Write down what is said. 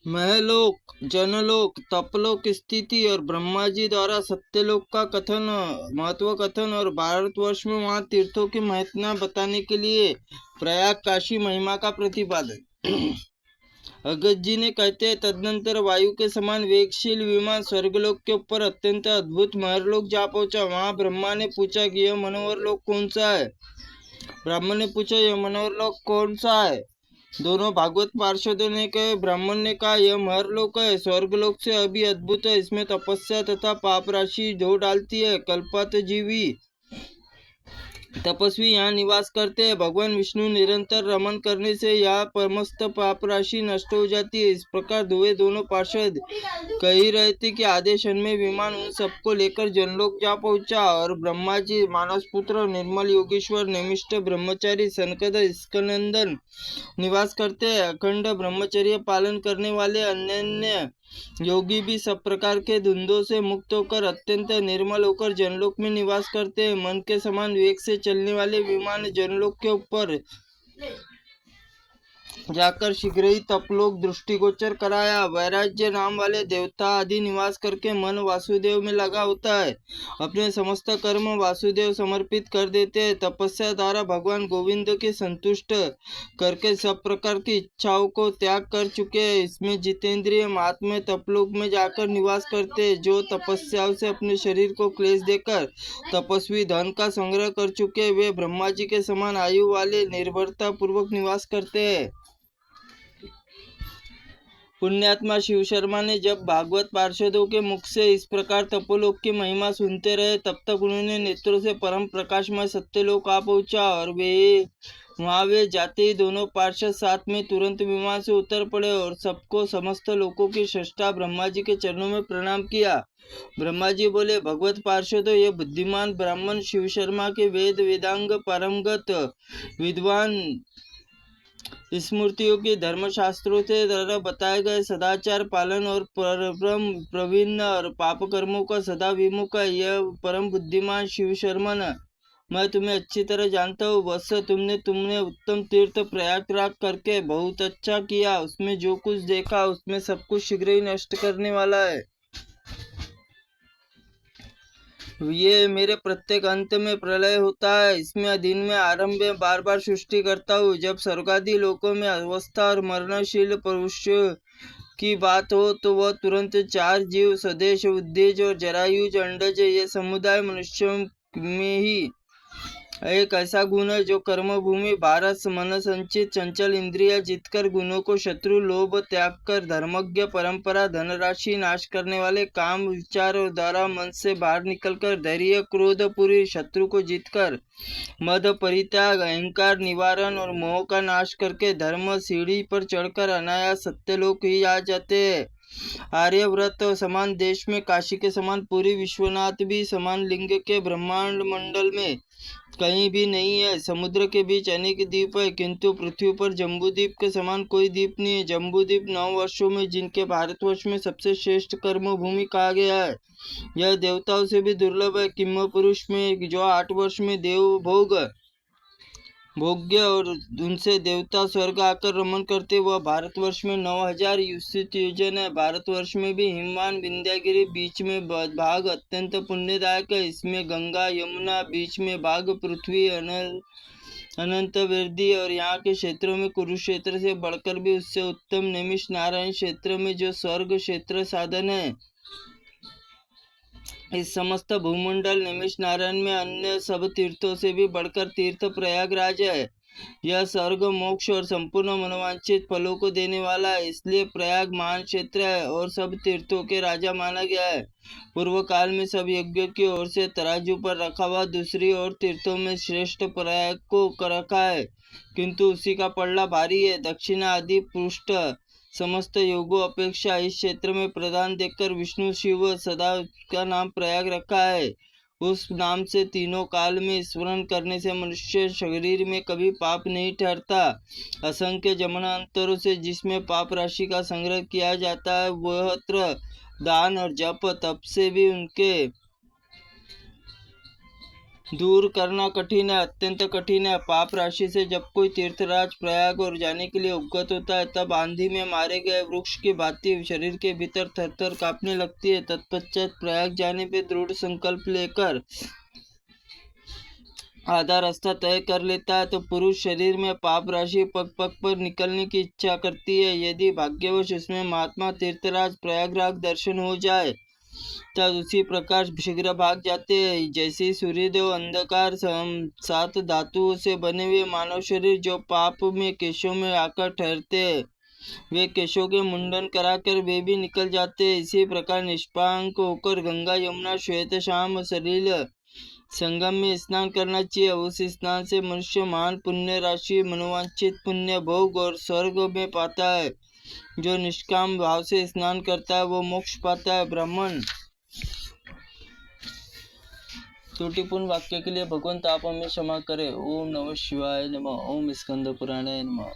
महलोक, जनलोक, तपलोक स्थिति और ब्रह्मा जी द्वारा सत्यलोक का कथन, महत्व कथन और भारतवर्ष में वहाँ तीर्थों की महत्ता बताने के लिए प्रयाग काशी महिमा का प्रतिपादन। अगस्त जी ने कहते हैं, तदनंतर वायु के समान वेगशील विमान स्वर्गलोक के ऊपर अत्यंत अद्भुत महरलोक जा पहुंचा। वहां ब्रह्मा ने पूछा कि यह मनोहर लोक कौन सा है। ब्राह्मण ने पूछा, यह मनोहर लोक कौन सा है। दोनों भागवत पार्षदों ने कहे, ब्राह्मण ने कहा, यह महरलोक है, स्वर्गलोक से अभी अद्भुत है। इसमें तपस्या तथा पाप राशि धो डालती है। कल्पात जीवी तपस्वी यहाँ निवास करते हैं। भगवान विष्णु निरंतर रमन करने से यहाँ परमस्त पाप राशि नष्ट हो जाती है। इस प्रकार वे दोनों पार्षद कह ही रहे थे कि आधे क्षण में विमान उन सबको लेकर जनलोक जा पहुंचा और ब्रह्मा जी, मानस पुत्र, निर्मल योगेश्वर, निमिष्ट ब्रह्मचारी सनकद स्कंदन निवास करते हैं। अखंड ब्रह्मचर्य पालन करने वाले अनन्य योगी भी सब प्रकार के धुंधों से मुक्त होकर अत्यंत निर्मल होकर जनलोक में निवास करते हैं। मन के समान वेग से चलने वाले विमान जनलोक के ऊपर जाकर शीघ्र ही तपलोक दृष्टिगोचर कराया। वैराज्य नाम वाले देवता आदि निवास करके मन वासुदेव में लगा होता है। अपने समस्त कर्म वासुदेव समर्पित कर देते हैं। तपस्या द्वारा भगवान गोविंद के संतुष्ट करके सब प्रकार की इच्छाओं को त्याग कर चुके हैं। इसमें जितेंद्रिय महात्मा तपलोक में जाकर निवास करते हैं। जो तपस्याओं से अपने शरीर को क्लेश देकर तपस्वी धन का संग्रह कर चुके, वे ब्रह्मा जी के समान आयु वाले निर्भरता पूर्वक निवास करते हैं। पुण्यात्मा शिव शर्मा ने जब भागवत पार्षदों के मुख से इस प्रकार तपोलोक की महिमा सुनते रहे, तब तक उन्होंने नेत्रों से परम प्रकाशमय सत्यलोक आ पहुंचा और वे जाते ही दोनों पार्षद साथ में तुरंत विमान से उतर पड़े और सबको समस्त लोकों की सृष्टा ब्रह्मा जी के चरणों में प्रणाम किया। ब्रह्मा जी बोले, भगवत पार्षदों, ये बुद्धिमान ब्राह्मण शिव शर्मा के वेद वेदांग पारंगत विद्वान स्मृतियों की धर्मशास्त्रों से द्वारा बताए गए सदाचार पालन और परम प्रवीण और पाप कर्मों का सदा विमुख है। यह परम बुद्धिमान शिव शर्मन, मैं तुम्हें अच्छी तरह जानता हूँ। वत्स, तुमने उत्तम तीर्थ प्रयागराज करके बहुत अच्छा किया। उसमें जो कुछ देखा उसमें सब कुछ शीघ्र ही नष्ट करने वाला है। ये मेरे प्रत्येक अंत में प्रलय होता है। इसमें दिन में आरंभ में बार बार सृष्टि करता हूँ। जब स्वर्गादि लोकों में अवस्था और मरणशील पुरुष की बात हो तो वह तुरंत चार जीव, स्वदेश, उद्देज और जरायुज, अंडज, ये समुदाय मनुष्यों में ही एक ऐसा गुण है जो कर्म भूमि भारत मन संचित चंचल इंद्रिया जीतकर गुणों को शत्रु लोभ त्याग कर धर्मज्ञ परंपरा धनराशि नाश करने वाले काम विचार और द्वारा मन से बाहर निकलकर धैर्य क्रोध पूरी शत्रु को जीतकर मद परित्याग अहंकार निवारण और मोह का नाश करके धर्म सीढ़ी पर चढ़कर अनायास सत्यलोक ही आ जाते हैं। आर्यव्रत समान देश में काशी के समान पूरी विश्वनाथ भी समान लिंग के ब्रह्मांड मंडल में कहीं भी नहीं है। समुद्र के बीच अनेक द्वीप है, किंतु पृथ्वी पर जम्बूद्वीप के समान कोई द्वीप नहीं है। जम्बूद्वीप 9 वर्षों में जिनके भारतवर्ष में सबसे श्रेष्ठ कर्म भूमि कहा गया है। यह देवताओं से भी दुर्लभ है। किम्म पुरुष में जो 8 वर्ष में देव भोग्य और उनसे देवता स्वर्ग आकर रमन करते, वह भारतवर्ष में 9000 युषित योजन है। भारतवर्ष में भी हिमवान विंध्यागिरी बीच में भाग अत्यंत पुण्यदायक है। इसमें गंगा यमुना बीच में भाग पृथ्वी अनंत वृद्धि और यहाँ के क्षेत्रों में कुरुक्षेत्र से बढ़कर भी उससे उत्तम नैमिष नारायण क्षेत्र में जो स्वर्ग क्षेत्र साधन है। इस समस्त भूमंडल नैमिष नारायण में अन्य सब तीर्थों से भी बढ़कर तीर्थ प्रयागराज है। यह स्वर्ग मोक्ष और संपूर्ण मनोवांछित फलों को देने वाला है, इसलिए प्रयाग महान क्षेत्र है और सब तीर्थों के राजा माना गया है। पूर्व काल में सब यज्ञों की ओर से तराजू पर रखा हुआ दूसरी ओर तीर्थों में श्रेष्ठ प्रयाग को रखा है, किंतु उसी का पल्ला भारी है। दक्षिणा आदि पृष्ठ समस्त योगों अपेक्षा इस क्षेत्र में प्रदान देखकर विष्णु शिव सदा का नाम प्रयाग रखा है। उस नाम से तीनों काल में स्मरण करने से मनुष्य शरीर में कभी पाप नहीं ठहरता। असंख्य जन्मांतरों से जिसमें पाप राशि का संग्रह किया जाता है, वह दान और जप तप से भी उनके दूर करना कठिन है, अत्यंत कठिन है। पाप राशि से जब कोई तीर्थराज प्रयाग और जाने के लिए उद्यत होता है, तब आंधी में मारे गए वृक्ष की भांति शरीर के भीतर थरथर कांपने लगती है। तत्पश्चात प्रयाग जाने पे दृढ़ संकल्प लेकर आधा रास्ता तय कर लेता है तो पुरुष शरीर में पाप राशि पग पग पर निकलने की इच्छा करती है। यदि भाग्यवश उसमें महात्मा तीर्थराज प्रयागराज दर्शन हो जाए तब उसी प्रकार शीघ्र भाग जाते हैं। जैसे सूर्यदेव अंधकार सात धातुओं से बने हुए मानव शरीर जो पाप में केशों में आकर ठहरते हैं, वे केशों के मुंडन कराकर वे भी निकल जाते हैं। इसी प्रकार निष्पांक होकर गंगा यमुना श्वेत श्याम सलिल संगम में स्नान करना चाहिए। उस स्नान से मनुष्य महान पुण्य राशि मनोवांछित पुण्य भोग और स्वर्ग में पाता है। जो निष्काम भाव से स्नान करता है वो मोक्ष पाता है। ब्राह्मण त्रुटिपूर्ण वाक्य के लिए भगवंत आप हमें क्षमा करें। ओम नमः शिवाय नमः। ओम स्कंद पुराणाय नमः।